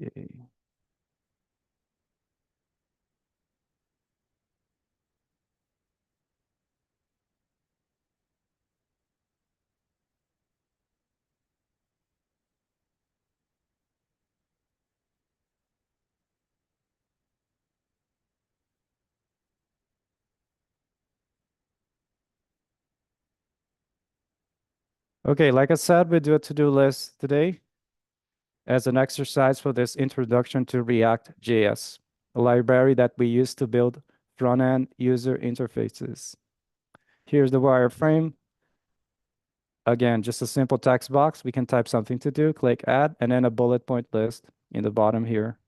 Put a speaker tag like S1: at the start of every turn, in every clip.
S1: Okay. Okay, like I said, we do a to-do list today as an exercise for this introduction to React.js, a library that we use to build front-end user interfaces. Here's the wireframe. Again, just a simple text box. We can type something to do, click add, and then a bullet point list in the bottom here.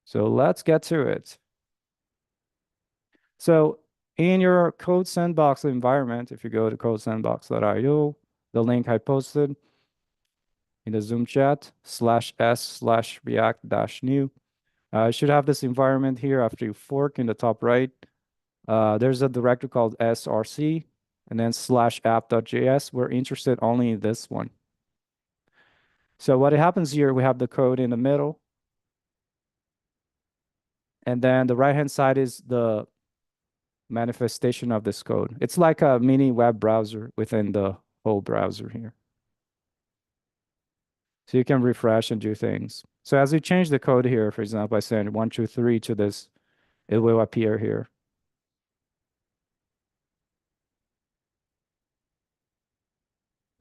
S1: So let's get to it. So in your code sandbox environment, if you go to codesandbox.io, the link I posted in the Zoom chat, /s/react-new, you should have this environment here after you fork in the top right. There's a directory called src, and then /app.js. We're interested only in this one. So what happens here, we have the code in the middle, and then the right-hand side is the manifestation of this code. It's like a mini web browser within the whole browser here. So you can refresh and do things. So as you change the code here, for example, by saying 123 to this, it will appear here.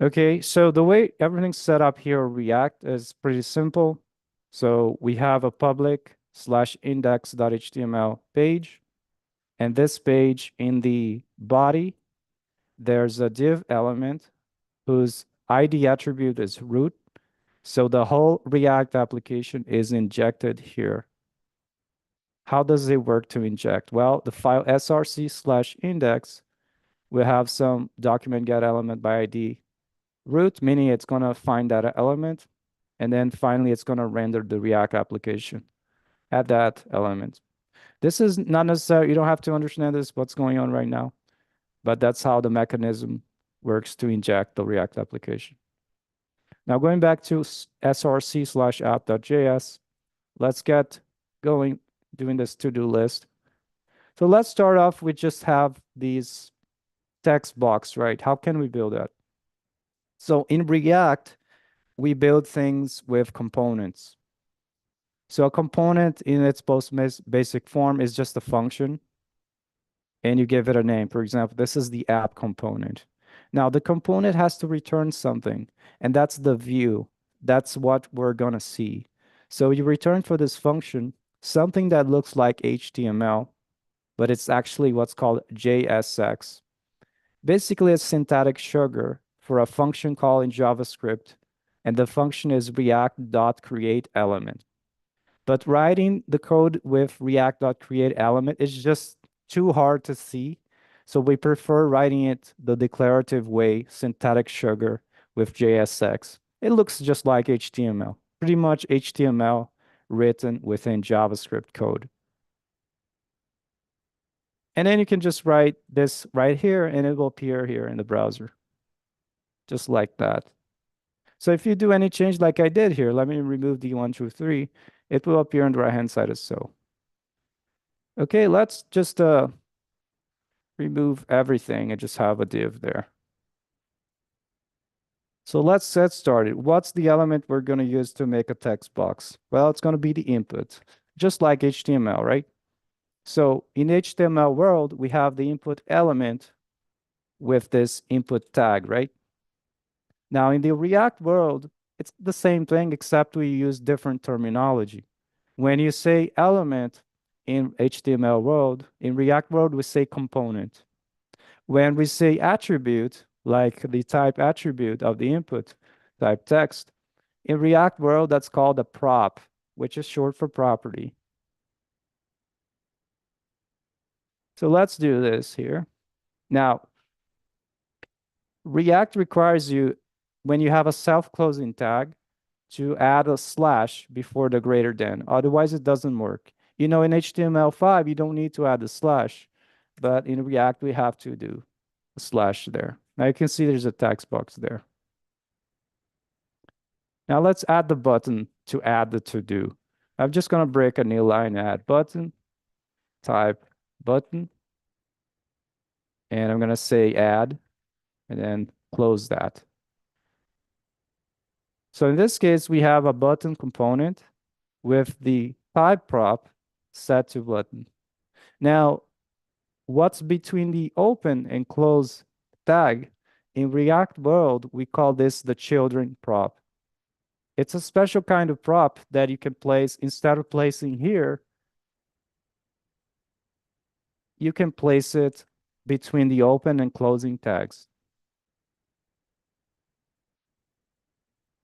S1: Okay, so the way everything's set up here in React is pretty simple. So we have a public /index.html page. And this page in the body, there's a div element whose ID attribute is root. So the whole React application is injected here. How does it work to inject? Well, the file src/index will have some document get element by ID root, meaning it's going to find that element. And then finally, it's going to render the React application at that element. This is not necessary. You don't have to understand this, what's going on right now. But that's how the mechanism works to inject the React application. Now going back to src/app.js, let's get going doing this to-do list. So let's start off with just have these text box, right? How can we build that? So in React, we build things with components. So a component in its most basic form is just a function, and you give it a name. For example, this is the app component. Now the component has to return something, and that's the view. That's what we're gonna see. So you return for this function something that looks like HTML, but it's actually what's called JSX. Basically, it's syntactic sugar for a function call in JavaScript, and the function is react.createElement. But writing the code with react.createElement is just too hard to see. So we prefer writing it the declarative way, syntactic sugar with JSX. It looks just like HTML, pretty much HTML written within JavaScript code. And then you can just write this right here and it will appear here in the browser, just like that. So if you do any change like I did here, let me remove the 1, 2, 3, it will appear on the right-hand side as so. Okay, let's just remove everything and just have a div there. So let's get started. What's the element we're going to use to make a text box? Well, it's going to be the input, just like HTML, right? So in HTML world, we have the input element with this input tag, right? Now in the React world, it's the same thing, except we use different terminology. When you say element in HTML world, in React world, we say component. When we say attribute, like the type attribute of the input type text, in React world, that's called a prop, which is short for property. So let's do this here. Now, React requires you, when you have a self-closing tag, to add a slash before the greater than. Otherwise, it doesn't work. You know, in HTML5, you don't need to add a slash, but in React, we have to do a slash there. Now you can see there's a text box there. Now let's add the button to add the to-do. I'm just going to break a new line, add button, type button, and I'm going to say add, and then close that. So in this case, we have a button component with the type prop set to button. Now, what's between the open and close tag? In React world, we call this the children prop. It's a special kind of prop that you can place instead of placing here, you can place it between the open and closing tags.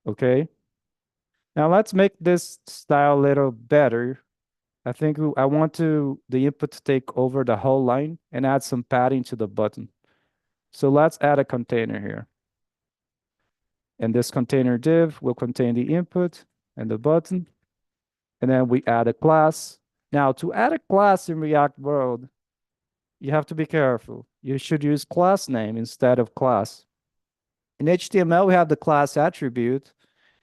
S1: Okay. Now let's make this style a little better. I think I want the input to take over the whole line and add some padding to the button. So let's add a container here. And this container div will contain the input and the button. And then we add a class. Now to add a class in React world, you have to be careful. You should use class name instead of class. In HTML, we have the class attribute,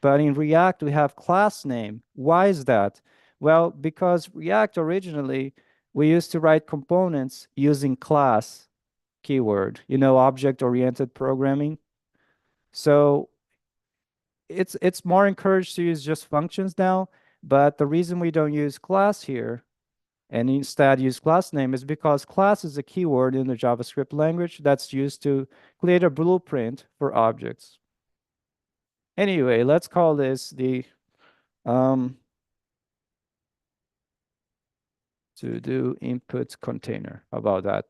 S1: but in React, we have class name. Why is that? Well, because React originally, we used to write components using class keyword, object-oriented programming. So it's more encouraged to use just functions now, but the reason we don't use class here and instead use class name is because class is a keyword in the JavaScript language that's used to create a blueprint for objects. Anyway, let's call this the to do input container. How about that?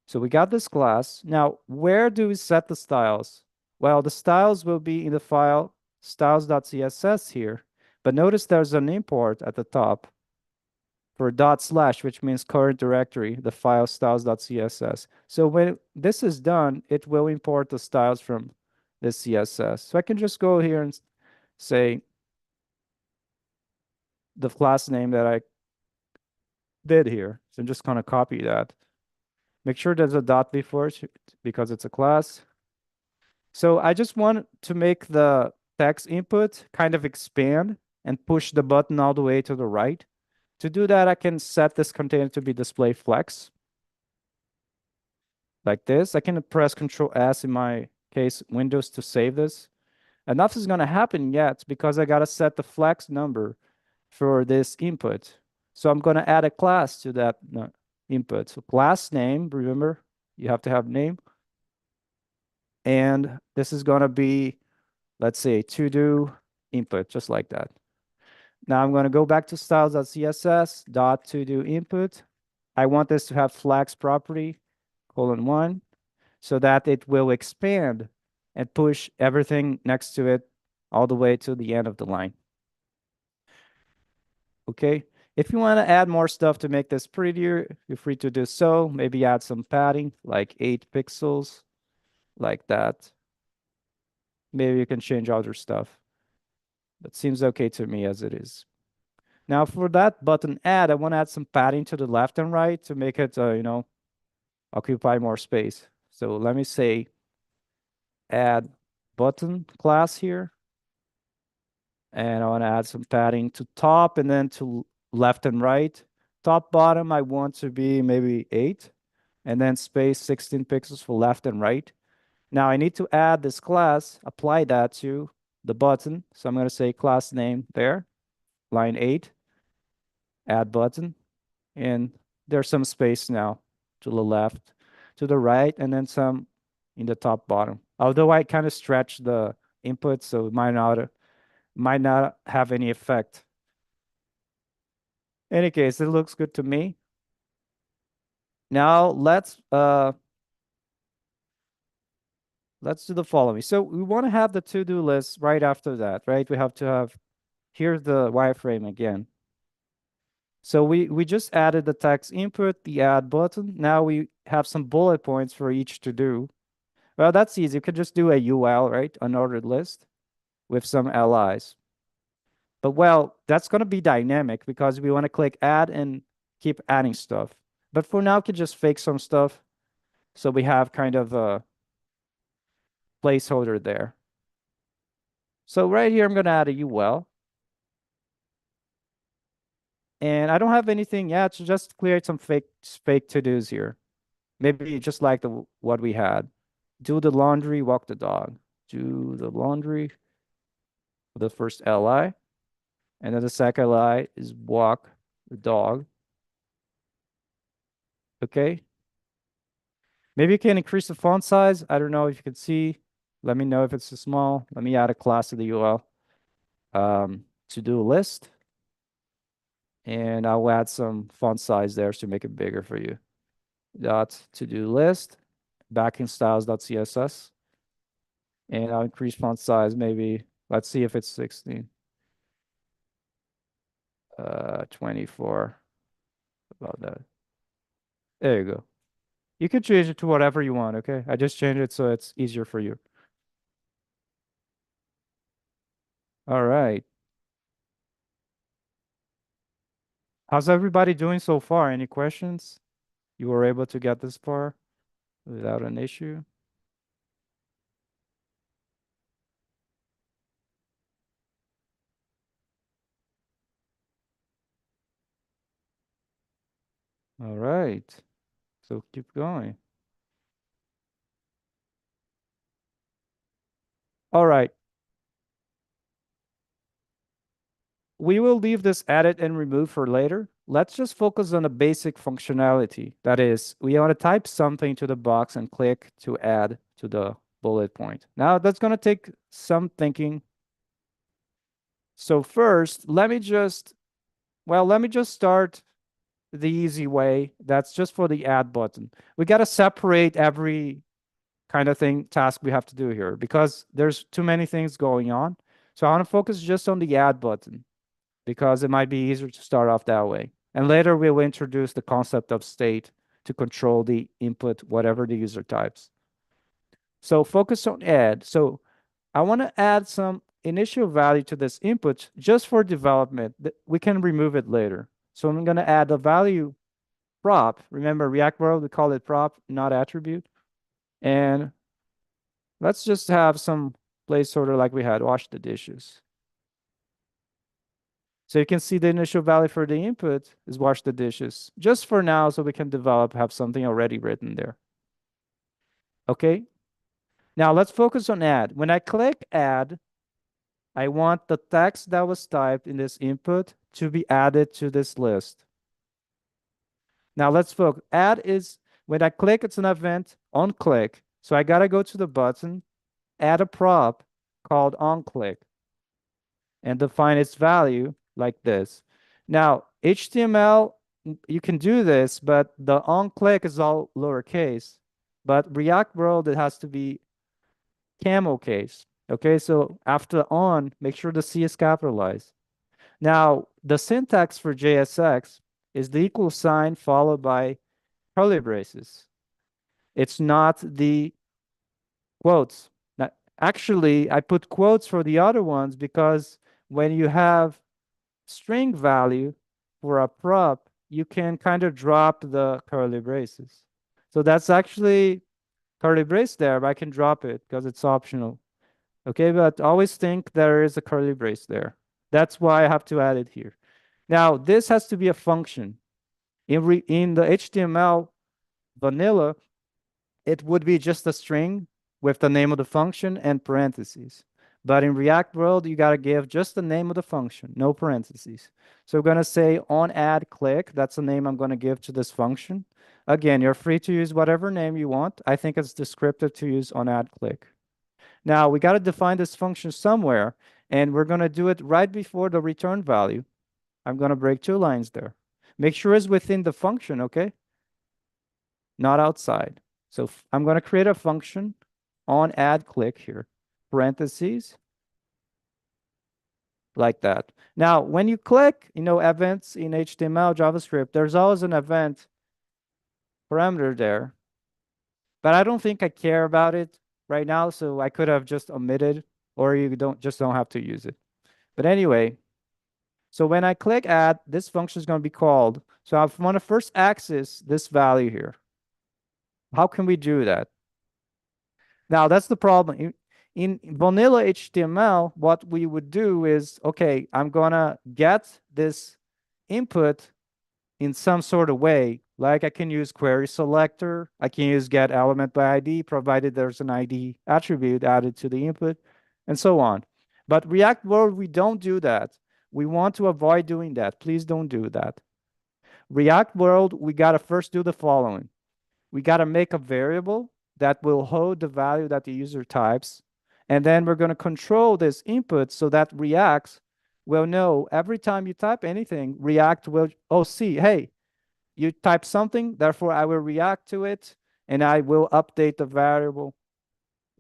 S1: So we got this class. Now, where do we set the styles? Well, the styles will be in the file styles.css here, but notice there's an import at the top for /, which means current directory, the file styles.css. So when this is done, it will import the styles from the CSS. So I can just go here and say the class name that I did here. So I'm just going to copy that. Make sure there's a dot before it because it's a class. So I just want to make the text input kind of expand and push the button all the way to the right. To do that, I can set this container to be display flex like this. I can press Control S in my case, Windows, to save this. And nothing's going to happen yet because I got to set the flex number for this input. So I'm going to add a class to that input. So class name, remember, you have to have name. And this is going to be, let's say, to do input, just like that. Now I'm going to go back to styles.css, dot to do input. I want this to have flex property, :1, so that it will expand and push everything next to it all the way to the end of the line. Okay. If you want to add more stuff to make this prettier, feel free to do so. Maybe add some padding, like 8 pixels, like that. Maybe you can change other stuff. That seems okay to me as it is. Now for that button add, I want to add some padding to the left and right to make it, occupy more space. So let me say add button class here. And I want to add some padding to top and then to left and right. Top bottom, I want to be maybe 8. And then space 16 pixels for left and right. Now I need to add this class, apply that to the button. So I'm going to say class name there, line 8, add button. And there's some space now to the left, to the right, and then some in the top bottom. Although I kind of stretch the input, so it might not have any effect. In any case, it looks good to me. Now let's do the following. So we want to have the to-do list right after that, right? We have to have, here's the wireframe again. So we just added the text input, the add button. Now we have some bullet points for each to do. Well, that's easy. You could just do a UL, right? Unordered list with some LIs. But well, that's going to be dynamic because we want to click add and keep adding stuff. But for now, we could just fake some stuff. So we have kind of a placeholder there. So right here, I'm going to add a UL. And I don't have anything yet, so just create some fake to-dos here. Maybe just like the what we had. Do the laundry, walk the dog. Do the laundry for the first li, and then the second li is walk the dog. Okay. Maybe you can increase the font size. I don't know if you can see. Let me know if it's too small. Let me add a class to the UL. To-do list. And I'll add some font size there to make it bigger for you. Dot to-do list. Backing styles.css. And I'll increase font size maybe. Let's see if it's 16. 24. About that. There you go. You can change it to whatever you want, okay? I just changed it so it's easier for you. All right. How's everybody doing so far? Any questions? You were able to get this far without an issue? All right. So keep going. All right. We will leave this edit and remove for later. Let's just focus on the basic functionality. That is, we want to type something to the box and click to add to the bullet point. Now that's going to take some thinking. So first, let me just start the easy way. That's just for the add button. We got to separate every kind of task we have to do here because there's too many things going on. So I want to focus just on the add button, because it might be easier to start off that way. And later we will introduce the concept of state to control the input, whatever the user types. So focus on add. So I want to add some initial value to this input just for development. We can remove it later. So I'm going to add a value prop. Remember, React World, we call it prop, not attribute. And let's just have some placeholder like we had, wash the dishes. So you can see the initial value for the input is wash the dishes, just for now, so we can have something already written there. Okay. Now let's focus on add. When I click add, I want the text that was typed in this input to be added to this list. Now let's focus. Add is, when I click, it's an event on click. So I got to go to the button, add a prop called on click, and define its value like this. Now, HTML, you can do this, but the on click is all lowercase. But React World, it has to be camel case. Okay, so after on, make sure the C is capitalized. Now, the syntax for JSX is the equal sign followed by curly braces. It's not the quotes. Now, actually, I put quotes for the other ones because when you have string value for a prop, you can kind of drop the curly braces. So that's actually curly brace there, but I can drop it because it's optional. Okay, but always think there is a curly brace there. That's why I have to add it here. Now, this has to be a function. In the HTML vanilla, it would be just a string with the name of the function and parentheses. But in React World, you got to give just the name of the function, no parentheses. So we're going to say on add click. That's the name I'm going to give to this function. Again, you're free to use whatever name you want. I think it's descriptive to use on add click. Now we got to define this function somewhere, and we're going to do it right before the return value. I'm going to break 2 lines there. Make sure it's within the function, okay? Not outside. So I'm going to create a function on add click here, parentheses, like that. Now, when you click, events in HTML, JavaScript, there's always an event parameter there. But I don't think I care about it right now, so I could have just omitted, or you don't have to use it. But anyway, so when I click add, this function is going to be called. So I want to first access this value here. How can we do that? Now, that's the problem. In vanilla HTML, what we would do is, okay, I'm gonna get this input in some sort of way. Like I can use query selector, I can use get element by ID, provided there's an ID attribute added to the input, and so on. But React World, we don't do that. We want to avoid doing that. Please don't do that. React World, we gotta first do the following. We gotta make a variable that will hold the value that the user types. And then we're gonna control this input so that React will know every time you type anything, React will, oh, see, hey, you type something, therefore I will react to it and I will update the variable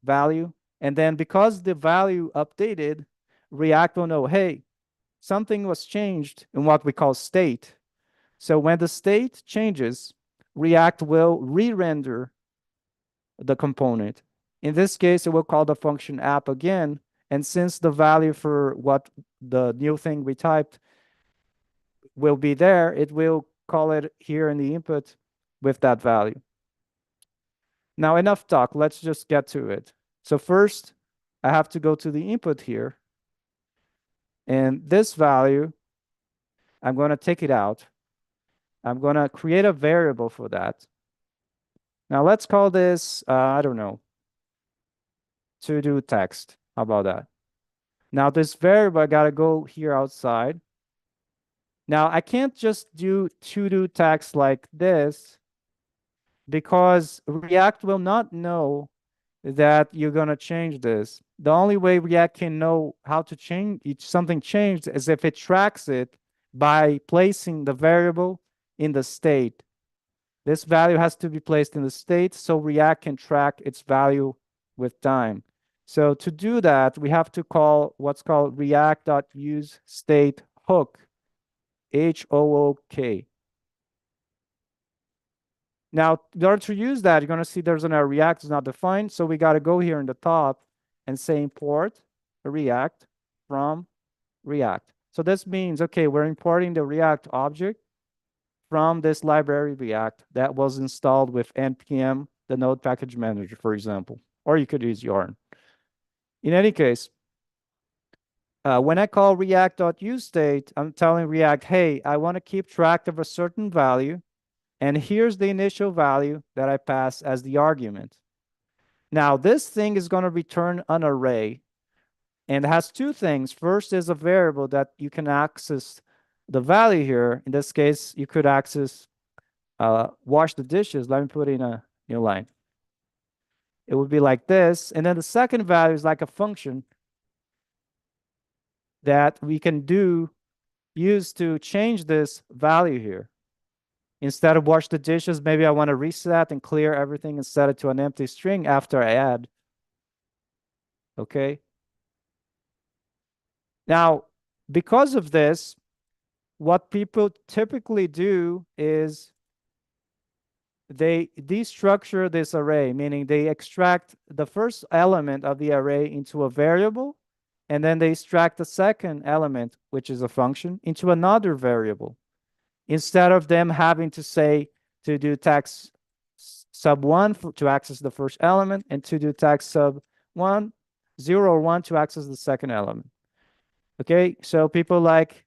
S1: value. And then because the value updated, React will know, hey, something was changed in what we call state. So when the state changes, React will re-render the component. In this case, it will call the function app again. And since the value for what the new thing we typed will be there, it will call it here in the input with that value. Now, enough talk. Let's just get to it. So first, I have to go to the input here. And this value, I'm going to take it out. I'm going to create a variable for that. Now, let's call this, I don't know, to do text. How about that? Now, this variable, I got to go here outside. Now, I can't just do to do text like this because React will not know that you're going to change this. The only way React can know how to change something changed is if it tracks it by placing the variable in the state. This value has to be placed in the state so React can track its value with time. So to do that, we have to call what's called react.useStateHook, Hook. Now, in order to use that, you're going to see there's an error. React is not defined. So we got to go here in the top and say import React from React. So this means, okay, we're importing the React object from this library React that was installed with npm, the node package manager, for example, or you could use yarn. In any case, when I call react.useState, I'm telling React, hey, I want to keep track of a certain value. And here's the initial value that I pass as the argument. Now, this thing is going to return an array and it has two things. First is a variable that you can access the value here. In this case, you could access wash the dishes. Let me put in a new line. It would be like this. And then the second value is like a function that we can use to change this value here. Instead of wash the dishes, maybe I want to reset and clear everything and set it to an empty string after I add. Okay. Now, because of this, what people typically do is they destructure this array, meaning they extract the first element of the array into a variable, and then they extract the second element, which is a function, into another variable. Instead of them having to say to do text sub 1 to access the first element and to do text sub 1, 0 or 1 to access the second element. Okay, so people like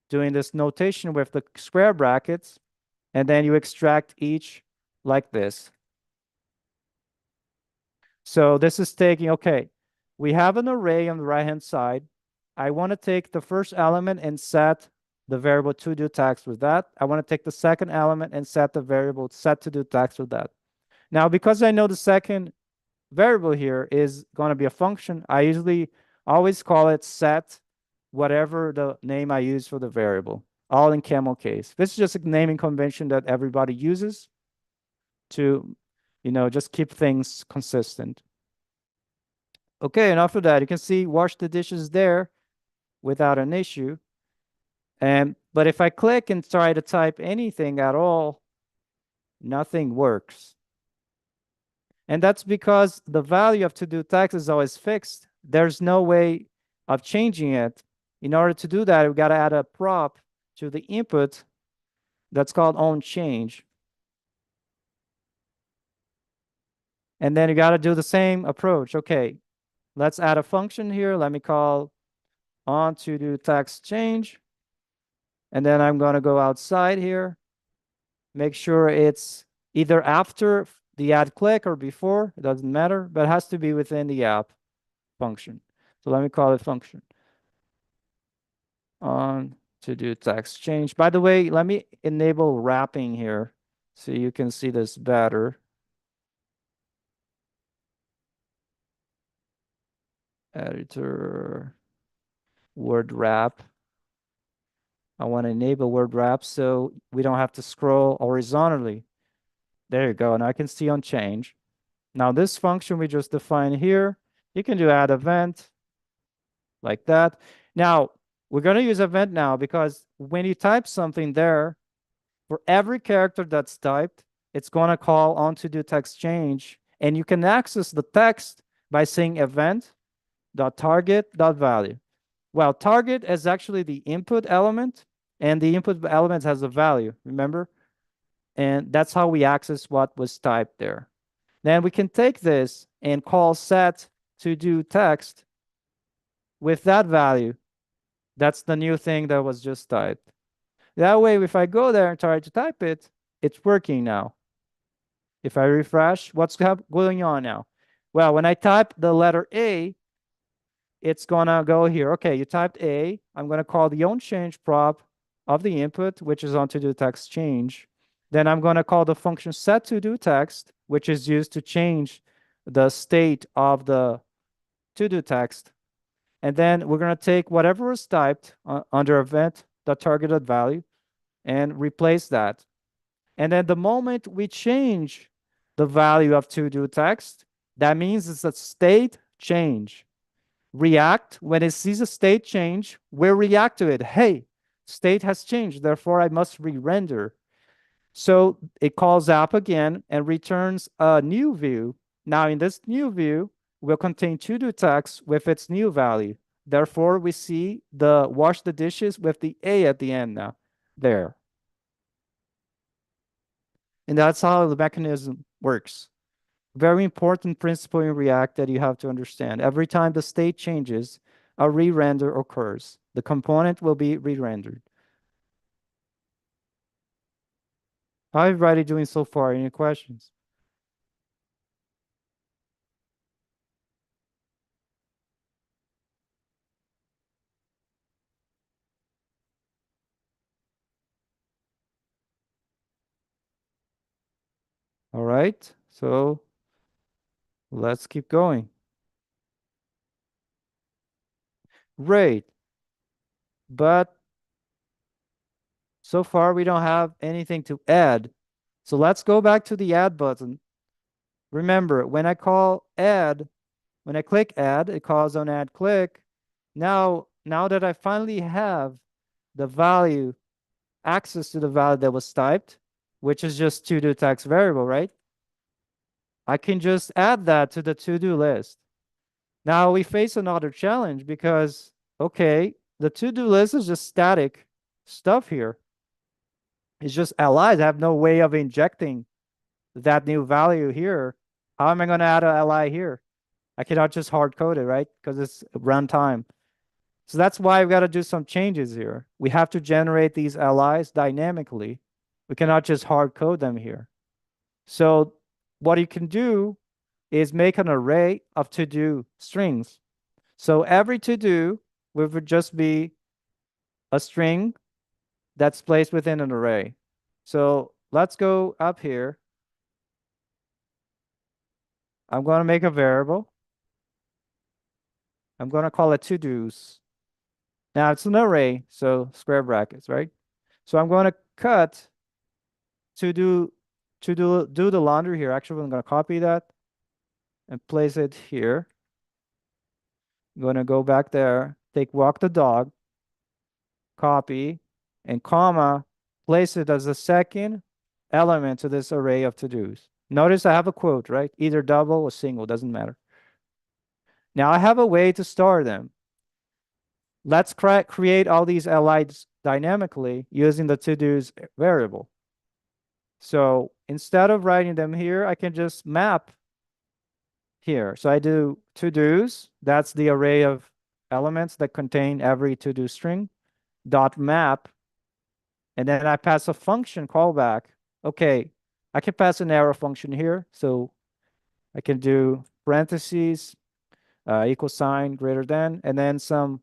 S1: doing this notation with the square brackets, and then you extract each like this. So this is taking, okay, we have an array on the right-hand side. I want to take the first element and set the variable to do text with that. I want to take the second element and set the variable set to do text with that. Now, because I know the second variable here is going to be a function, I usually always call it set whatever the name I use for the variable, all in camel case. This is just a naming convention that everybody uses to, just keep things consistent. Okay, and after that, you can see wash the dishes there without an issue. But if I click and try to type anything at all, nothing works. And that's because the value of to-do text is always fixed. There's no way of changing it. In order to do that, we got to add a prop to the input that's called onChange. And then you got to do the same approach. Okay, let's add a function here. Let me call on to do text change. And then I'm going to go outside here, make sure it's either after the add click or before, it doesn't matter, but it has to be within the app function. So let me call it function on to do text change. By the way, let me enable wrapping here so you can see this better. Editor, word wrap. I want to enable word wrap so we don't have to scroll horizontally. There you go. And I can see on change. Now this function we just defined here, you can do add event like that. Now we're going to use event now because when you type something there, for every character that's typed, it's going to call on to do text change. And you can access the text by saying event.target.value. Well, target is actually the input element, and the input element has a value, remember? And that's how we access what was typed there. Then we can take this and call set to do text with that value. That's the new thing that was just typed. That way, if I go there and try to type it, it's working now. If I refresh, what's going on now? Well, when I type the letter A, it's gonna go here. Okay, you typed A. I'm gonna call the onChange prop of the input, which is on to do text change. Then I'm gonna call the function set to do text, which is used to change the state of the to do text. And then we're gonna take whatever is typed under event, the targeted value, and replace that. And then the moment we change the value of to do text, that means it's a state change. React, when it sees a state change, will react to it. Hey, state has changed, therefore I must re-render. So it calls app again and returns a new view. Now in this new view will contain to-do text with its new value. Therefore, we see the wash the dishes with the A at the end now, there. And that's how the mechanism works. Very important principle in React that you have to understand. Every time the state changes, a re-render occurs. The component will be re-rendered. How is everybody doing so far? Any questions? All right, so let's keep going. Great. But so far we don't have anything to add. So let's go back to the add button. Remember, when I call add, when I click add, it calls on add click. Now that I finally have the value, access to the value that was typed, which is just to-do text variable, right? I can just add that to the to-do list. Now we face another challenge because, okay, the to-do list is just static stuff here. It's just allies. I have no way of injecting that new value here. How am I going to add an ally here? I cannot just hard code it, right? Because it's runtime. So that's why we've got to do some changes here. We have to generate these allies dynamically. We cannot just hard code them here. So what you can do is make an array of to-do strings. So every to-do would just be a string that's placed within an array. So let's go up here. I'm going to make a variable. I'm going to call it to-dos. Now it's an array, so square brackets, right? So I'm going to cut do the laundry here. Actually, I'm going to copy that and place it here. I'm going to go back there, take walk the dog, copy, and comma, place it as the second element to this array of to-dos. Notice I have a quote, right? Either double or single, doesn't matter. Now I have a way to store them. Let's create all these allies dynamically using the to-dos variable. So instead of writing them here, I can just map here. So I do to-dos. That's the array of elements that contain every to-do string, dot map, and then I pass a function callback. Okay, I can pass an arrow function here. So I can do parentheses, equal sign, greater than, and then some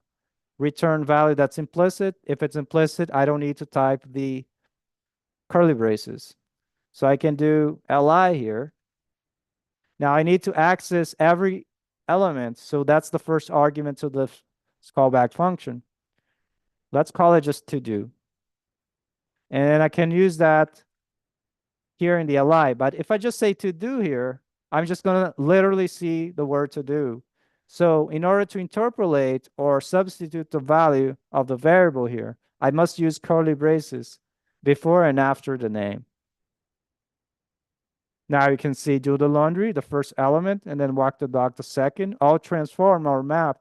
S1: return value that's implicit. If it's implicit, I don't need to type the curly braces. So I can do li here. Now I need to access every element. So that's the first argument to the callback function. Let's call it just to do. And I can use that here in the li. But if I just say to do here, I'm just going to literally see the word to do. So in order to interpolate or substitute the value of the variable here, I must use curly braces before and after the name. Now you can see do the laundry, the first element, and then walk the dog, the second, all transform or map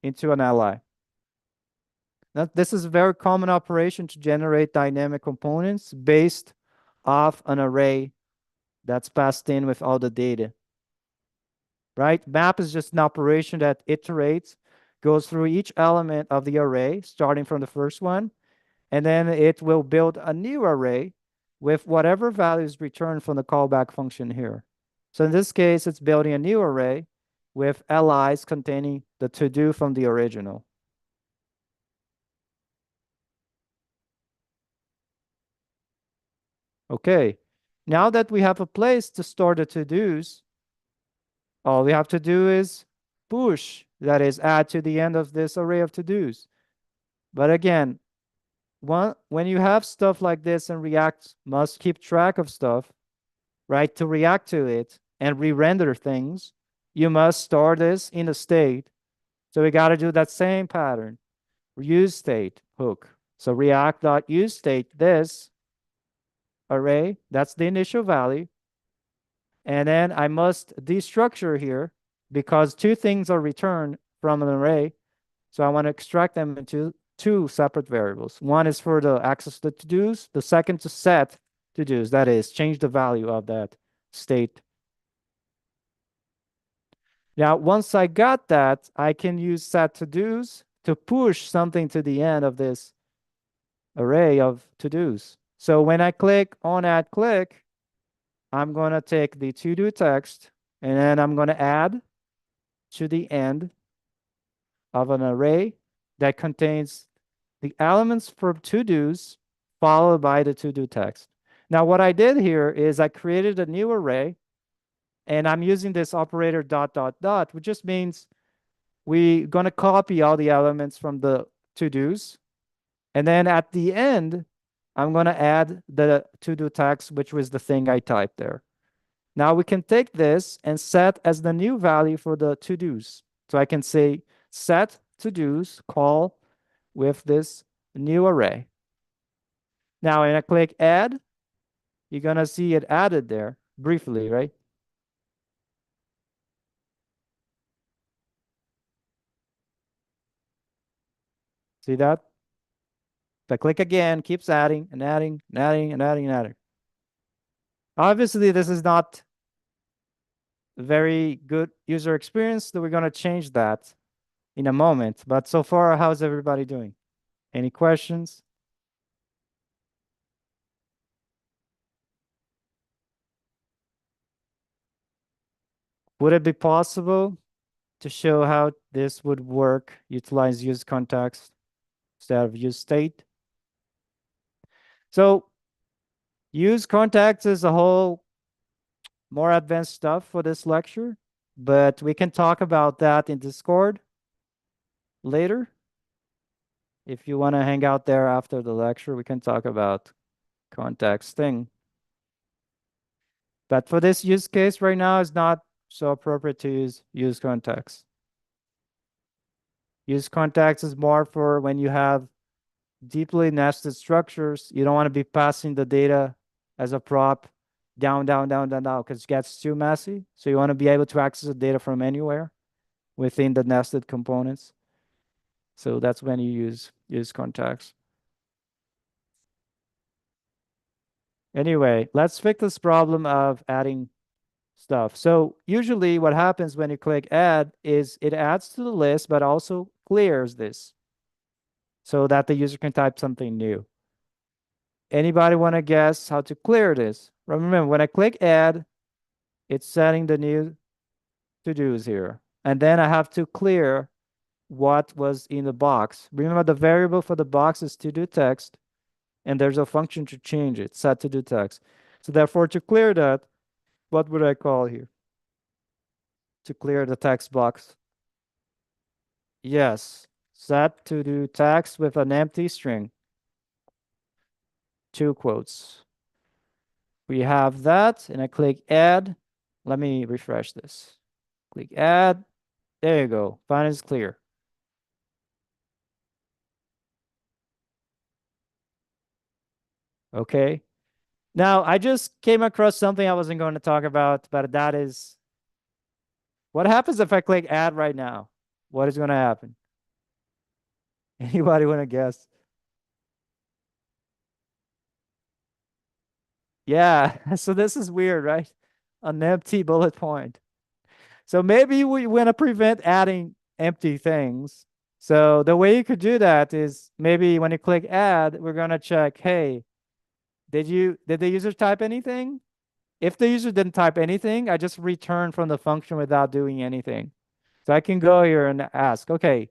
S1: into an li. Now, this is a very common operation to generate dynamic components based off an array that's passed in with all the data, right? Map is just an operation that iterates, goes through each element of the array, starting from the first one, and then it will build a new array with whatever values returned from the callback function here. So in this case, it's building a new array with li's containing the to-do from the original. Okay, now that we have a place to store the to-dos, all we have to do is push, that is, add to the end of this array of to-dos. But again, when you have stuff like this and React must keep track of stuff, right, to react to it and re-render things, you must store this in a state. So we got to do that same pattern, use state hook. So React.use state this array, that's the initial value. And then I must destructure here because two things are returned from an array. So I want to extract them into two separate variables. One is for the access to to-dos, the second to set to-dos, that is, change the value of that state. Now, once I got that, I can use set to-dos to push something to the end of this array of to-dos. So when I click on add click, I'm going to take the to-do text and then I'm going to add to the end of an array that contains the elements for to-dos followed by the to-do text. Now, what I did here is I created a new array and I'm using this operator dot, dot, dot, which just means we're going to copy all the elements from the to-dos. And then at the end, I'm going to add the to-do text, which was the thing I typed there. Now we can take this and set as the new value for the to-dos. So I can say set to-dos call with this new array. Now when I click add, you're going to see it added there briefly, right? See that? If I click again, keeps adding and adding and adding and adding and adding. Obviously, this is not a very good user experience, so we're going to change that in a moment. But so far, how's everybody doing? Any questions? Would it be possible to show how this would work, utilize use context instead of use state? So use context is a whole more advanced stuff for this lecture, but we can talk about that in Discord later. If you want to hang out there after the lecture, we can talk about context thing. But for this use case right now, it's not so appropriate to use context. Use context is more for when you have deeply nested structures. You don't want to be passing the data as a prop down, down, down, down, down, because it gets too messy. So you want to be able to access the data from anywhere within the nested components. So that's when you use context. Anyway, let's fix this problem of adding stuff. So usually what happens when you click add is it adds to the list, but also clears this so that the user can type something new. Anybody want to guess how to clear this? Remember, when I click add, it's setting the new to-dos here. And then I have to clear what was in the box. Remember, the variable for the box is to-do text, and there's a function to change it, set to-do text. So therefore, to clear that, what would I call here? To clear the text box. Yes, set to-do text with an empty string, two quotes. We have that, and I click add. Let me refresh this. Click add. There you go. Fine is clear. Okay. Now, I just came across something I wasn't going to talk about, but that is what happens if I click add right now? What is going to happen? Anybody want to guess? Yeah. So this is weird, right? An empty bullet point. So maybe we want to prevent adding empty things. So the way you could do that is maybe when you click add, we're going to check, hey, did the user type anything? If the user didn't type anything, I just return from the function without doing anything. So I can go here and ask, okay,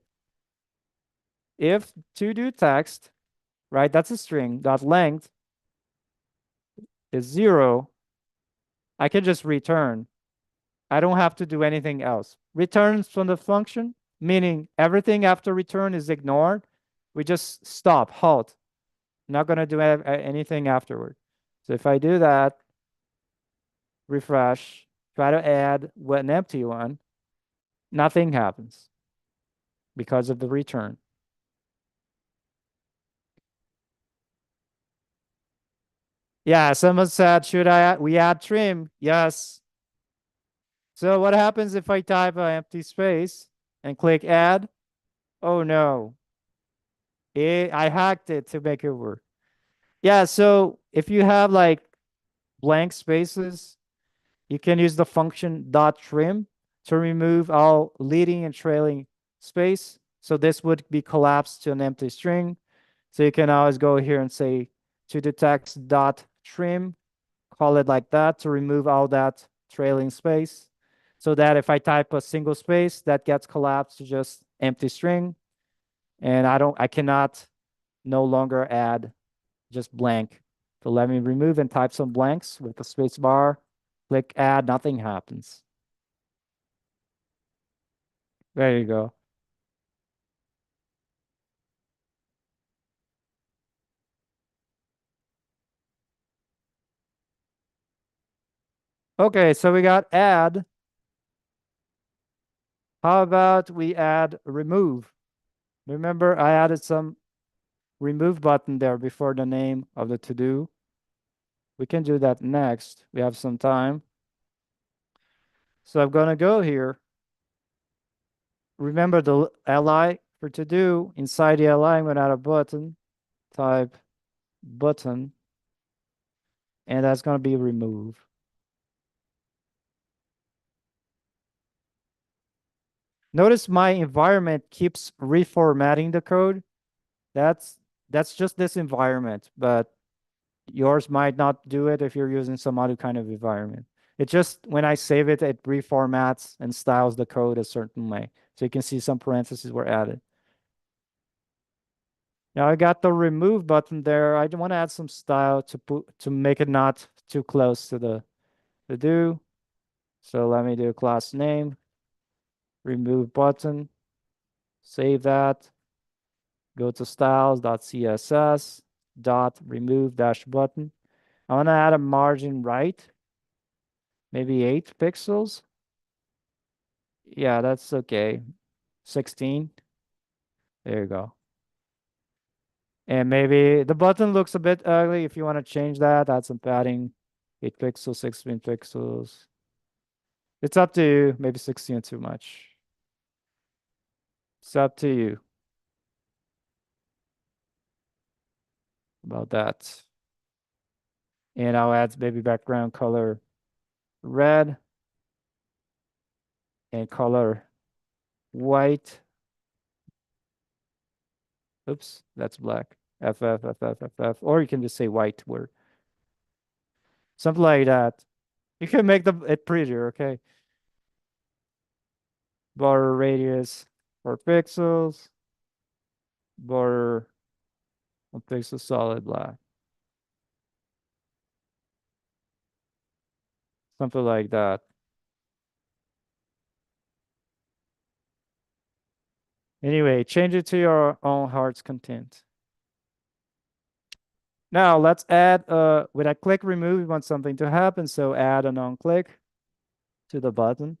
S1: if to do text, right, that's a string, dot length is 0, I can just return. I don't have to do anything else. Returns from the function, meaning everything after return is ignored. We just stop, halt. Not going to do anything afterward. So if I do that, refresh, try to add an empty one, nothing happens because of the return. Yeah, someone said, should we add trim? Yes. So what happens if I type an empty space and click add? Oh no, I hacked it to make it work. Yeah, so if you have like blank spaces, you can use the function dot trim to remove all leading and trailing space. So this would be collapsed to an empty string. So you can always go here and say to the text dot trim, call it like that to remove all that trailing space. So that if I type a single space, that gets collapsed to just empty string. And I cannot no longer add just blank. So let me remove and type some blanks with the space bar. Click add, nothing happens. There you go. Okay, so we got add. How about we add remove? Remember, I added some remove button there before the name of the to-do. We can do that next. We have some time. So I'm going to go here. Remember the li for to-do. Inside the li, I'm going to add a button. Type button. And that's going to be remove. Notice my environment keeps reformatting the code. That's that's just this environment, but yours might not do it if you're using some other kind of environment. It just when I save it, it reformats and styles the code a certain way. So you can see some parentheses were added. Now I got the remove button there. I want to add some style to make it not too close to the do. So let me do class name, remove button, save that. Go to styles.css dot remove dash button. I want to add a margin right, maybe 8 pixels. Yeah, that's okay. 16. There you go. And maybe the button looks a bit ugly. If you want to change that, add some padding. 8 pixels, 16 pixels. It's up to you. Maybe 16 too much. It's up to you about that. And I'll add maybe background color red. and color white. Oops, that's black. FF, or you can just say white word. Something like that. You can make it prettier, okay? Border radius 4 pixels. Border 1 pixel solid black. Something like that. Anyway, change it to your own heart's content. Now let's add, when I click remove, we want something to happen. So add an on click to the button.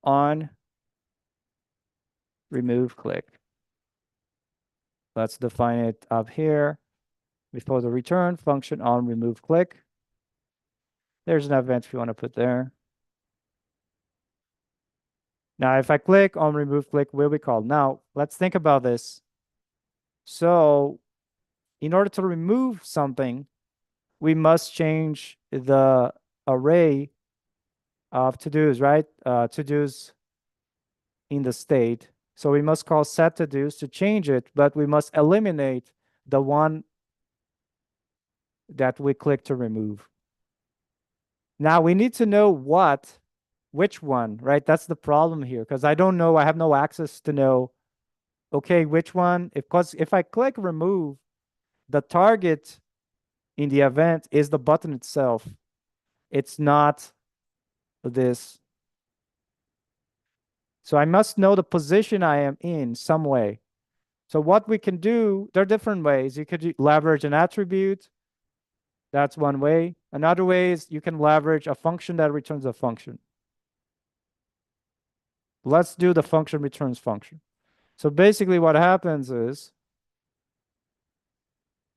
S1: On remove click. Let's define it up here. Before the return function on remove click. There's an event if you want to put there. Now, if I click on remove click, will be called. Now, let's think about this. So in order to remove something, we must change the array of to-dos, right? To-dos in the state. So we must call set to-dos to change it, but we must eliminate the one that we click to remove. Now we need to know which one, right? That's the problem here, because I don't know, I have no access to know, okay, which one, because if I click remove, the target in the event is the button itself. It's not this. So I must know the position I am in some way. So what we can do, there are different ways. You could leverage an attribute. That's one way. Another way is you can leverage a function that returns a function. Let's do the function returns function. So basically what happens is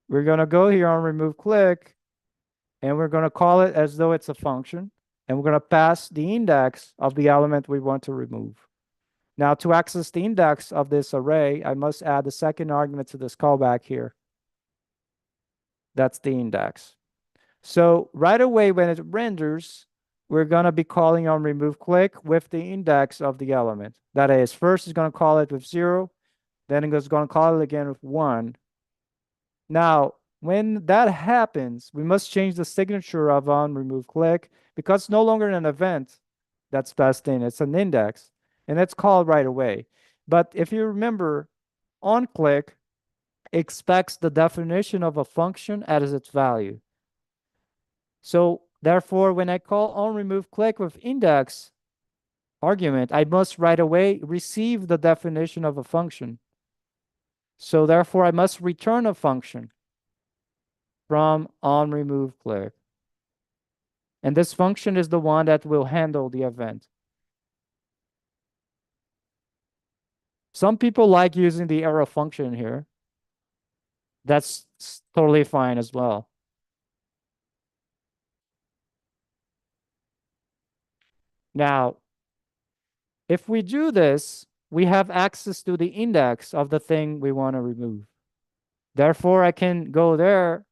S1: we're going to go here on remove click, and we're going to call it as though it's a function, and we're going to pass the index of the element we want to remove. Now, to access the index of this array, I must add the second argument to this callback here. That's the index. So right away when it renders, we're going to be calling on remove click with the index of the element. That is, first it's going to call it with 0, then it's going to call it again with 1. Now, when that happens, we must change the signature of on remove click, because it's no longer an event that's passed in, it's an index, and it's called right away. But if you remember, on click expects the definition of a function as its value. So therefore, when I call on remove click with index argument, I must right away receive the definition of a function. So therefore, I must return a function from on remove click. And this function is the one that will handle the event. Some people like using the arrow function here. That's totally fine as well. Now, if we do this, we have access to the index of the thing we want to remove. Therefore, I can go there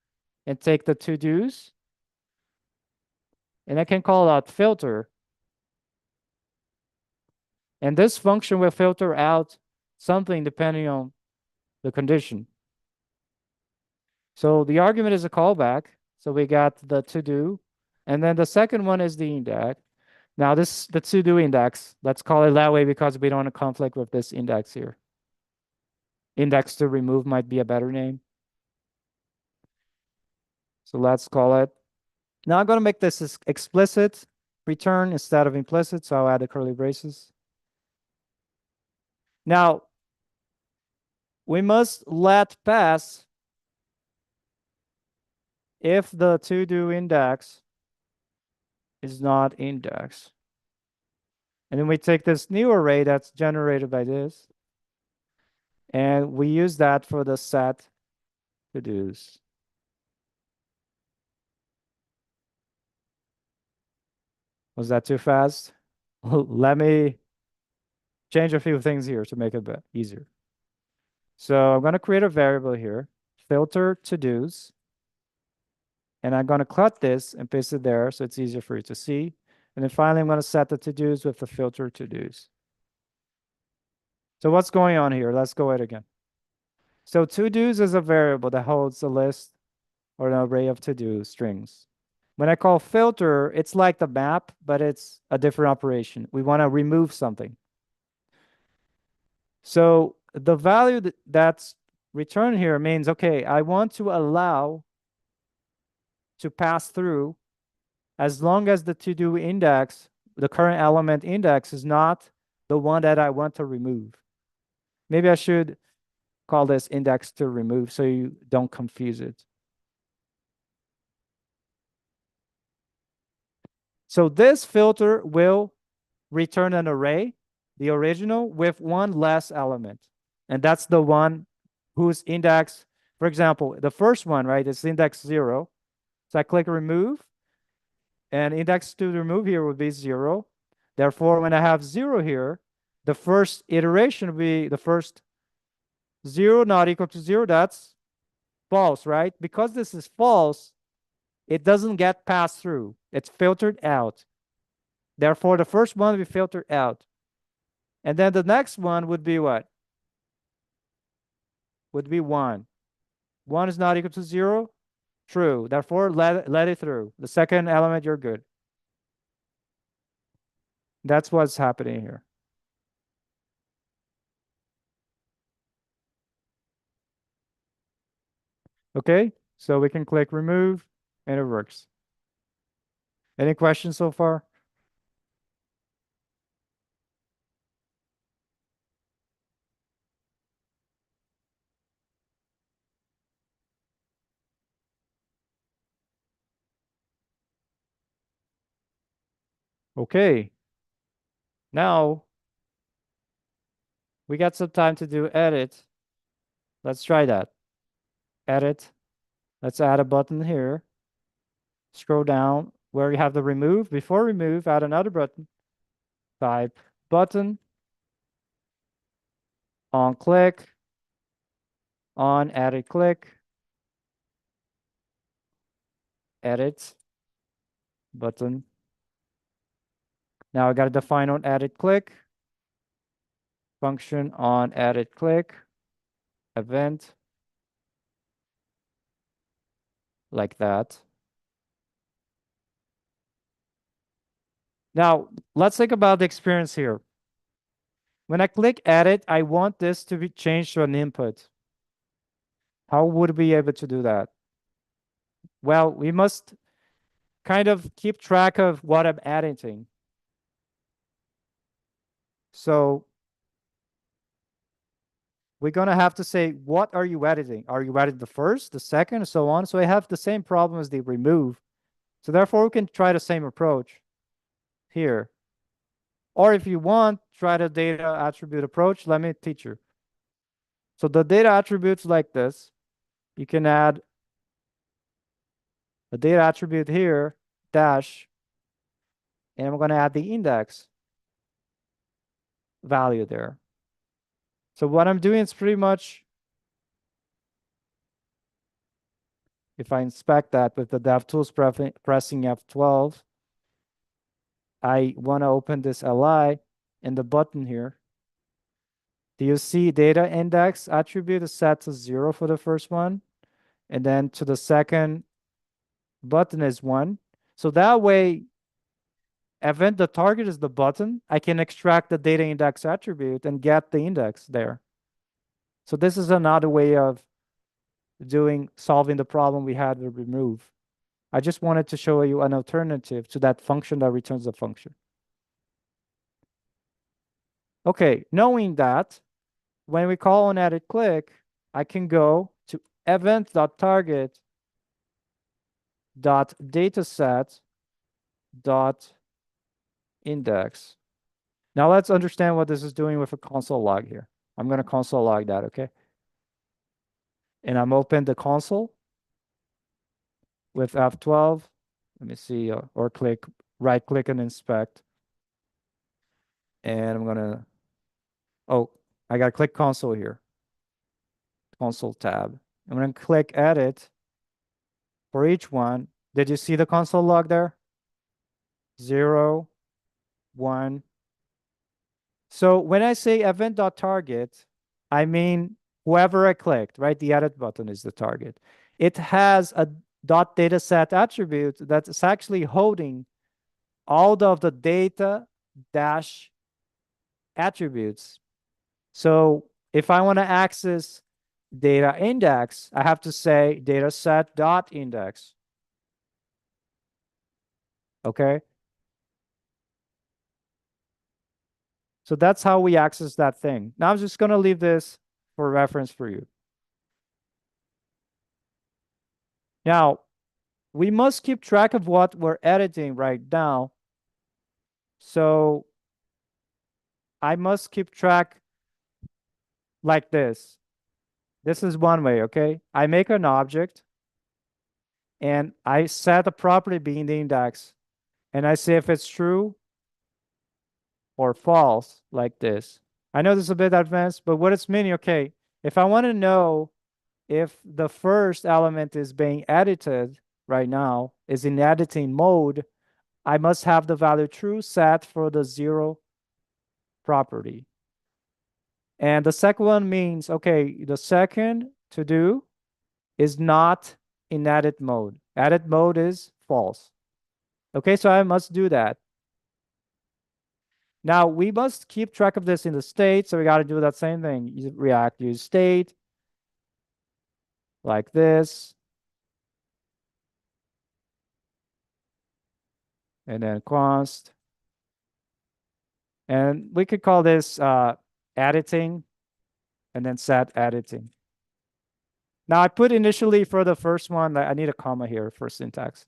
S1: and take the to-dos, and I can call out filter. And this function will filter out something depending on the condition. So the argument is a callback. So we got the to-do, and then the second one is the index. Now this the to-do index. Let's call it that way because we don't want to conflict with this index here. Index to remove might be a better name. So let's call it. Now I'm going to make this explicit return instead of implicit, so I'll add the curly braces. Now, we must let pass if the to-do index is not index. And then we take this new array that's generated by this, and we use that for the set to-dos. Was that too fast? Let me change a few things here to make it a bit easier. So I'm going to create a variable here, filter to-dos, and I'm going to cut this and paste it there so it's easier for you to see. And then finally, I'm going to set the to-dos with the filter to-dos. So what's going on here? Let's go ahead again. So to-dos is a variable that holds a list or an array of to-do strings. When I call filter, it's like the map, but it's a different operation. We want to remove something. So the value that's returned here means, okay, I want to allow to pass through as long as the to-do index, the current element index, is not the one that I want to remove. Maybe I should call this index to remove so you don't confuse it. So this filter will return an array, the original, with one less element. And that's the one whose index, for example, the first one, right, is index 0. So I click remove, and index to remove here would be 0. Therefore, when I have 0 here, the first iteration will be the first 0 not equal to 0. That's false, right? Because this is false, it doesn't get passed through. It's filtered out. Therefore, the first one will be filtered out. And then the next one would be what? Would be 1. 1 is not equal to 0. True. Therefore, let it through. The second element, you're good. That's what's happening here. Okay, so we can click remove and it works. Any questions so far? Okay, now we got some time to do edit. Let's try that. Edit. Let's add a button here. Scroll down where you have the remove. Before remove, add another button. Type button on click on edit click edit button. Now I got to define on edit click function on edit click event like that. Now let's think about the experience here. When I click edit, I want this to be changed to an input. How would we be able to do that? Well, we must kind of keep track of what I'm editing. So we're going to have to say, what are you editing? Are you editing the first, the second, and so on? So I have the same problem as the remove. So therefore, we can try the same approach here. Or if you want, try the data attribute approach. Let me teach you. So the data attributes like this. You can add a data attribute here, dash, and I'm going to add the index value there. So what I'm doing is pretty much, if I inspect that with the DevTools pressing F12, I want to open this LI and the button here. Do you see data index attribute is set to 0 for the first one? And then to the second button is 1. So that way, event the target is the button, I can extract the data index attribute and get the index there. So this is another way of solving the problem we had with remove. I just wanted to show you an alternative to that function that returns the function. Okay, knowing that, when we call on edit click, I can go to event.target.dataset.index. Now let's understand what this is doing with a console log here. I'm going to console log that, okay? And I'm open the console with F12. Let me see, or right click and inspect. And I'm going to, oh, I got to click console here. Console tab. I'm going to click edit for each one. Did you see the console log there? 0, 1. So when I say event.target, I mean whoever I clicked, right? The edit button is the target. It has a dot dataset attribute that's actually holding all of the data dash attributes. So if I want to access data index, I have to say dataset dot index. Okay. So that's how we access that thing. Now I'm just going to leave this for reference for you. Now, we must keep track of what we're editing right now. So I must keep track like this. This is one way, okay? I make an object and I set a property being the index and I say if it's true or false like this. I know this is a bit advanced, but what it's meaning, okay, if I want to know if the first element is being edited right now, is in editing mode, I must have the value true set for the 0 property. And the second one means, okay, the second to do is not in edit mode. Edit mode is false. Okay, so I must do that. Now we must keep track of this in the state, so we got to do that same thing. Use React, use state like this, and then const. And we could call this editing, and then set editing. Now I put initially for the first one, I need a comma here for syntax.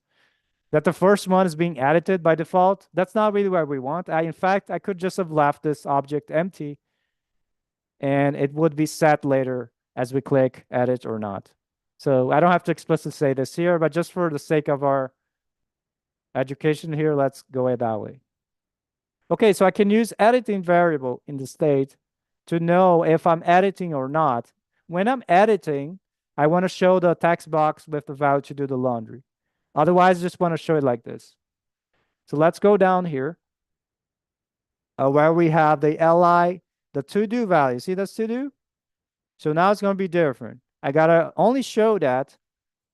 S1: That the first one is being edited by default. That's not really what we want. In fact, I could just have left this object empty and it would be set later as we click edit or not. So I don't have to explicitly say this here, but just for the sake of our education here, let's go it that way. Okay, so I can use editing variable in the state to know if I'm editing or not. When I'm editing, I want to show the text box with the value to do the laundry. Otherwise, I just want to show it like this. So let's go down here where we have the li, the to-do value. See that's to-do? So now it's going to be different. I got to only show that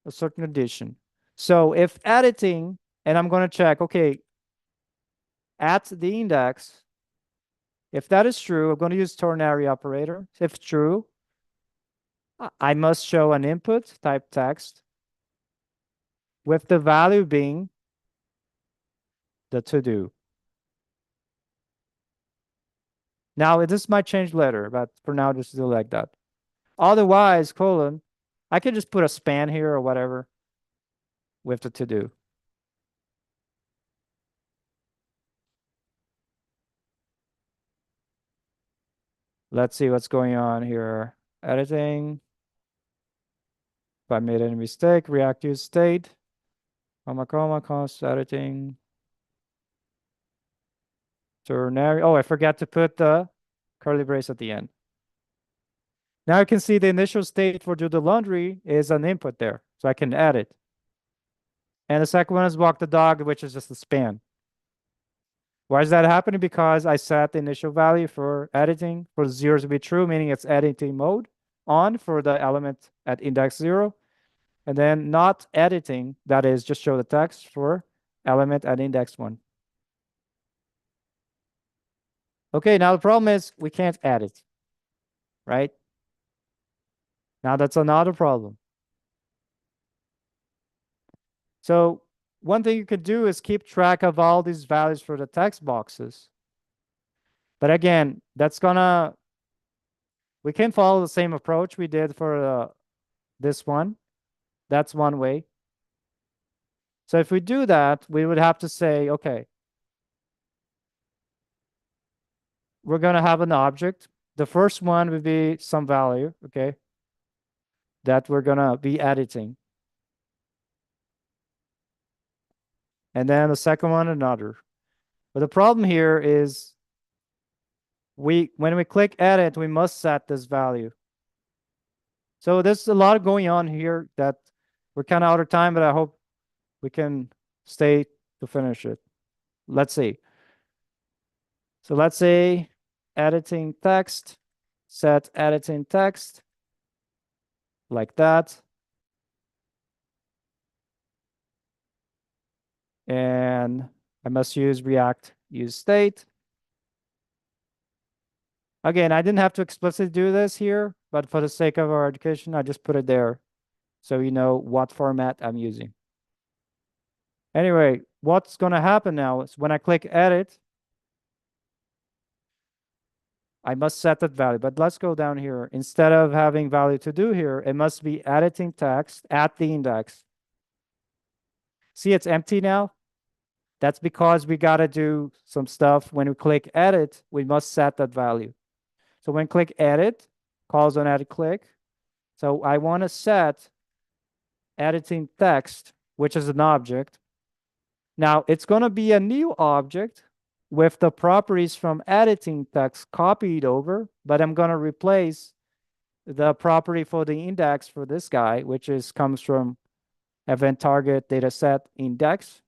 S1: a certain condition. So if editing, and I'm going to check, okay, at the index, if that is true, I'm going to use ternary operator. If true, I must show an input type text with the value being the to-do. Now, this might change later, but for now, just do like that. Otherwise, colon, I could just put a span here or whatever with the to-do. Let's see what's going on here. Editing. If I made any mistake, React use state, comma, const editing. Ternary. Oh, I forgot to put the curly brace at the end. Now you can see the initial state for do the laundry is an input there. So I can add it. And the second one is walk the dog, which is just a span. Why is that happening? Because I set the initial value for editing for 0 to be true, meaning it's editing mode on for the element at index 0. And then not editing, that is just show the text for element at index 1. Okay, now the problem is we can't edit, right? Now that's another problem. So one thing you could do is keep track of all these values for the text boxes. But again, we can follow the same approach we did for this one. That's one way. So if we do that, we would have to say, okay, we're going to have an object. The first one would be some value, okay, that we're going to be editing. And then the second one, another. But the problem here is when we click edit, we must set this value. So there's a lot going on here that we're kind of out of time, but I hope we can stay to finish it. Let's see. So let's say editing text, set editing text like that. And I must use React use state. Again, I didn't have to explicitly do this here, but for the sake of our education, I just put it there so you know what format I'm using. Anyway, what's going to happen now is when I click edit, I must set that value. But let's go down here. Instead of having value to do here, it must be editing text at the index. See, it's empty now. That's because we got to do some stuff. When we click edit, we must set that value. So when click edit, calls on edit click. So I want to set editing text, which is an object. Now it's going to be a new object with the properties from editing text copied over, but I'm going to replace the property for the index for this guy, which comes from event target dataset index.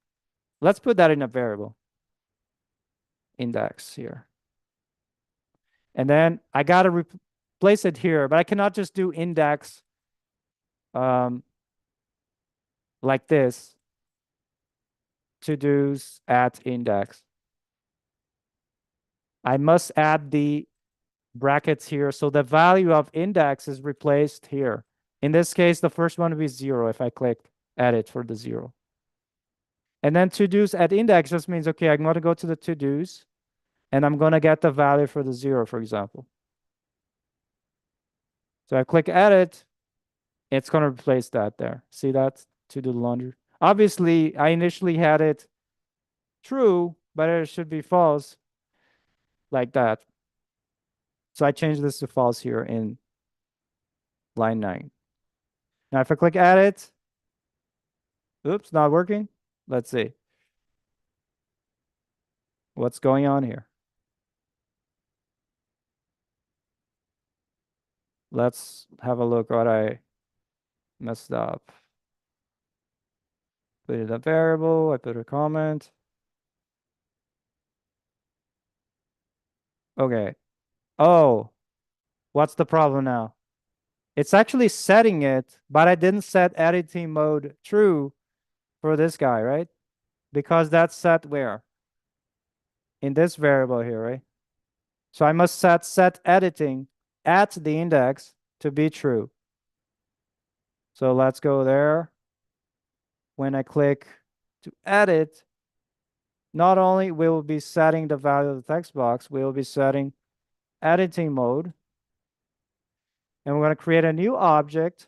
S1: Let's put that in a variable index here. And then I got to replace it here, but I cannot just do index like this, to-dos at index. I must add the brackets here. So the value of index is replaced here. In this case, the first one will be 0 if I click edit for the 0. And then to-dos at index just means, okay, I'm going to go to the to-dos and I'm going to get the value for the 0, for example. So I click edit, it's going to replace that there. See that? To-do laundry. Obviously, I initially had it true, but it should be false like that. So I changed this to false here in line 9. Now if I click edit, oops, not working. Let's see. What's going on here? Let's have a look what I messed up. Put in a variable, I put a comment. Okay. Oh, what's the problem now? It's actually setting it, but I didn't set editing mode true for this guy, right? Because that's set where? In this variable here, right? So I must set editing at the index to be true. So let's go there. When I click to edit, not only will be setting the value of the text box, we'll be setting editing mode. And we're going to create a new object.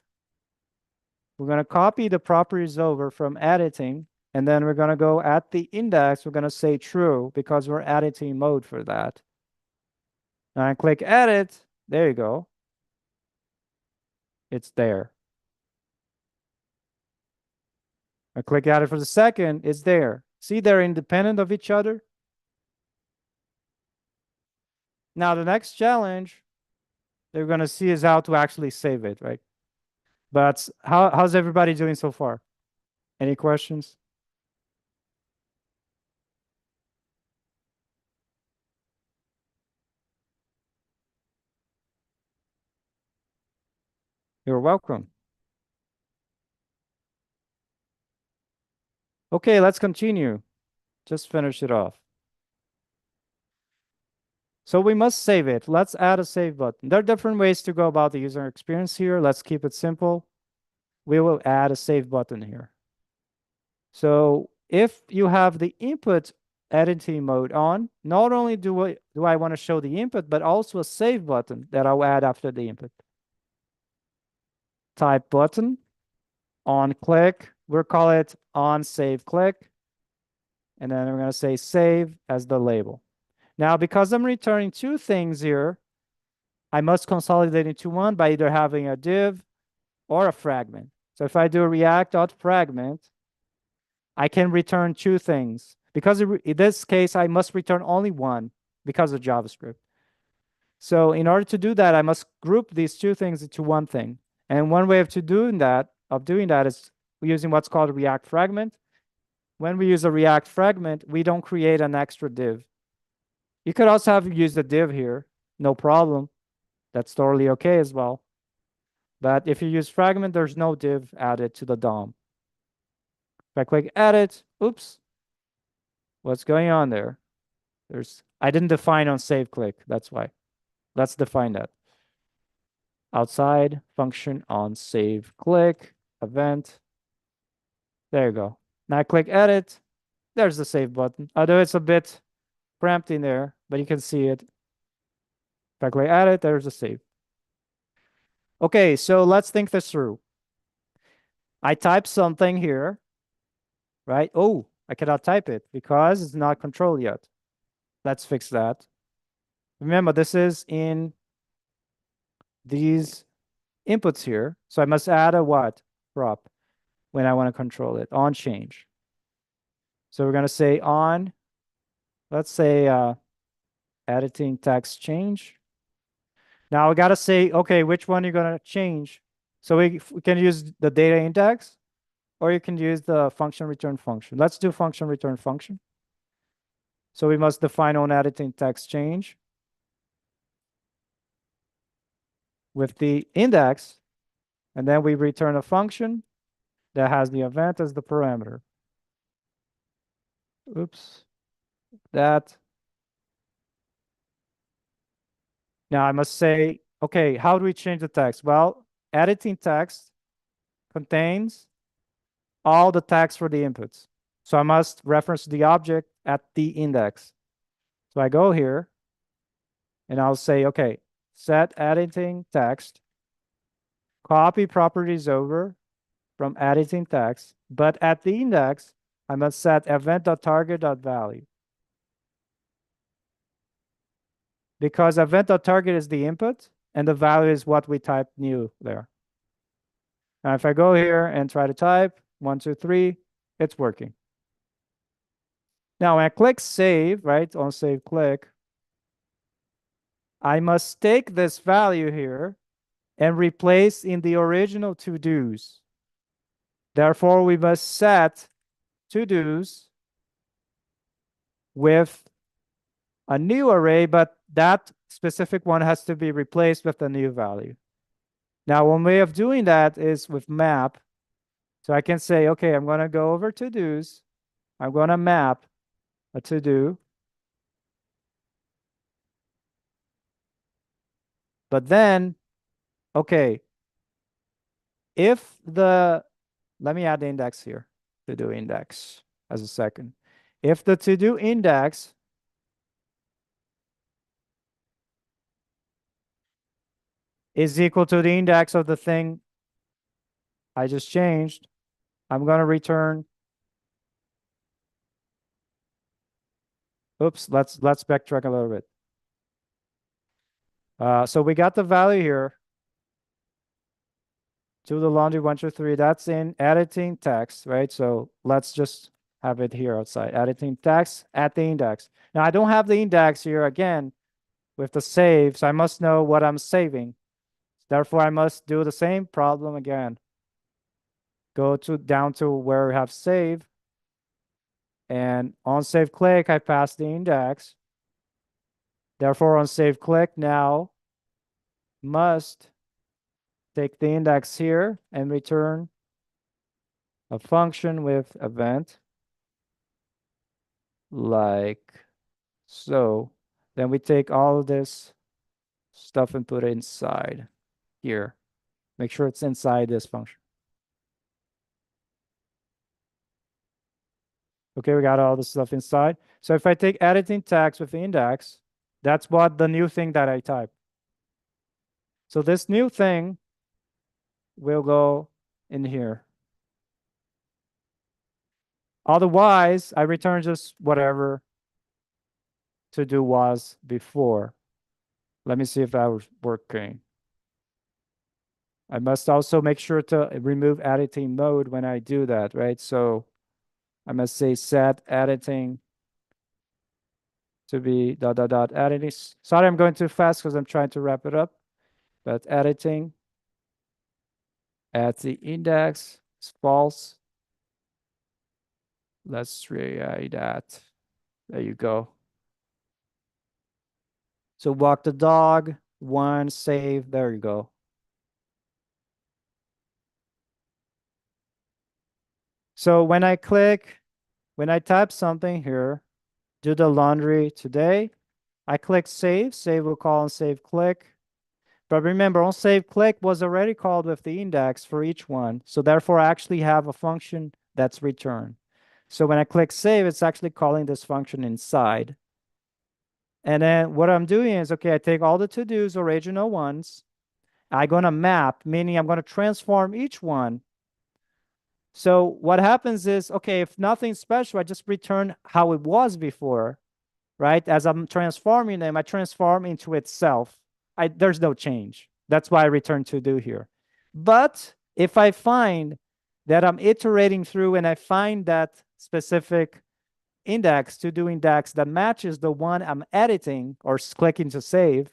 S1: We're going to copy the properties over from editing. And then we're going to go at the index. We're going to say true because we're editing mode for that. Now I click edit. There you go. It's there. I click edit for the second. It's there. See, they're independent of each other. Now the next challenge they're going to see is how to actually save it, right? But how's everybody doing so far? Any questions? You're welcome. Okay, let's continue. Just finish it off. So we must save it. Let's add a save button. There are different ways to go about the user experience here. Let's keep it simple. We will add a save button here. So if you have the input editing mode on, not only do I want to show the input, but also a save button that I'll add after the input. Type button, on click, we'll call it on save click. And then we're going to say save as the label. Now, because I'm returning two things here, I must consolidate into one by either having a div or a fragment. So if I do react.fragment, I can return two things. Because in this case, I must return only one because of JavaScript. So in order to do that, I must group these two things into one thing. And one way of doing that is using what's called a React fragment. when we use a React fragment, we don't create an extra div. You could also have used a div here, no problem. That's totally okay as well. But if you use fragment, there's no div added to the DOM. If I click edit, oops, what's going on there? I didn't define on save click, that's why. Let's define that. Outside function on save click, event. There you go. Now I click edit, there's the save button. Although it's a bit cramped in there, but you can see it. If I click edit, there's the save. Okay, so let's think this through. I type something here, right? Oh, I cannot type it because it's not controlled yet. Let's fix that. Remember, this is in these inputs here. So I must add a what? Prop when I want to control it on change. So we're going to say on, let's say editing text change. Now we got to say, okay, which one you're going to change. So we can use the data index or you can use the function return function. Let's do function return function. So we must define on editing text change with the index, and then we return a function that has the event as the parameter. Oops, that. Now I must say, okay, how do we change the text? Well, editing text contains all the text for the inputs. So I must reference the object at the index. So I go here and I'll say, okay, set editing text, copy properties over from editing text, but at the index, I must set event.target.value. Because event.target is the input and the value is what we type new there. Now, if I go here and try to type 1, 2, 3, it's working. Now, when I click save, right, on save click, I must take this value here and replace in the original to-dos. Therefore, we must set to-dos with a new array, but that specific one has to be replaced with a new value. Now, one way of doing that is with map. So I can say, okay, I'm going to go over to-dos. I'm going to map a to-do. But then, okay, if the, let me add the index here, to-do index as a second. If the to-do index is equal to the index of the thing I just changed, I'm going to return. Oops, let's backtrack a little bit. So we got the value here. To the laundry 1, 2, 3. That's in editing text, right? So let's just have it here outside. Editing text at the index. Now I don't have the index here again with the save, so I must know what I'm saving. Therefore, I must do the same problem again. Go down to where we have save. And on save click, I pass the index. Therefore, on save click now must take the index here and return a function with event like so. Then we take all of this stuff and put it inside here. Make sure it's inside this function. Okay, we got all the stuff inside. So if I take editing text with the index, that's what the new thing that I type. So this new thing will go in here. Otherwise, I return just whatever to do was before. Let me see if that was working. I must also make sure to remove editing mode when I do that, right? So I must say set editing to be ... editing. Sorry, I'm going too fast because I'm trying to wrap it up. But editing at the index is false. Let's try that. There you go. So walk the dog, one, save. There you go. So when I type something here, do the laundry today, I click save. Save will call on save click. But remember, on save click was already called with the index for each one. So therefore, I actually have a function that's return. So when I click save, it's actually calling this function inside. And then what I'm doing is, okay, I take all the to-dos, original ones. I'm going to map, meaning I'm going to transform each one. So what happens is, okay, if nothing special, I just return how it was before, right? As I'm transforming them, I transform into itself. There's no change. That's why I return to do here. But if I find that I'm iterating through and I find that specific index to do index that matches the one I'm editing or clicking to save,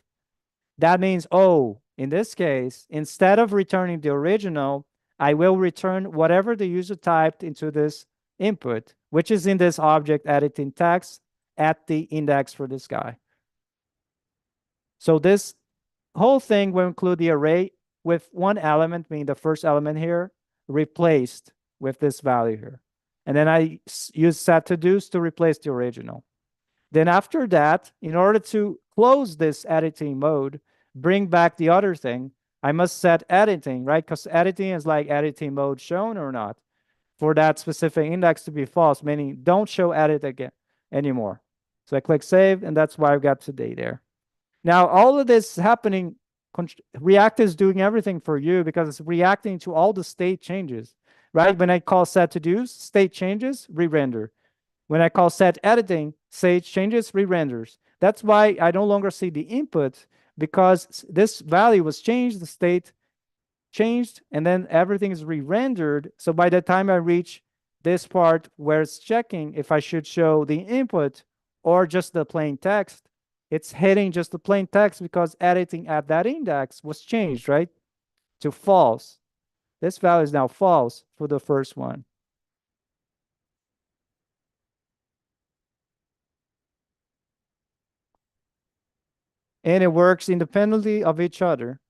S1: that means, oh, in this case, instead of returning the original, I will return whatever the user typed into this input, which is in this object editing text at the index for this guy. So this whole thing will include the array with one element, meaning the first element here, replaced with this value here. And then I use set todos to replace the original. Then after that, in order to close this editing mode, bring back the other thing, I must set editing, right? Because editing is like editing mode shown or not for that specific index to be false, meaning don't show edit again anymore. So I click save, and that's why I've got today there. Now, all of this happening, React is doing everything for you because it's reacting to all the state changes, right? When I call set todos, state changes, re-render. When I call set editing, state changes, re-renders. That's why I no longer see the input because this value was changed, the state changed, and then everything is re-rendered. So by the time I reach this part where it's checking if I should show the input or just the plain text, it's hitting just the plain text because editing at that index was changed, right? To false. This value is now false for the first one. And it works independently of each other.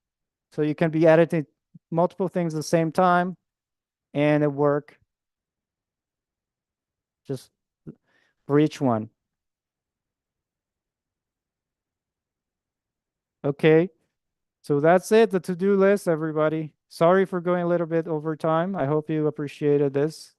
S1: So you can be editing multiple things at the same time and it work just for each one. Okay. So that's it, the to-do list, everybody. Sorry for going a little bit over time. I hope you appreciated this.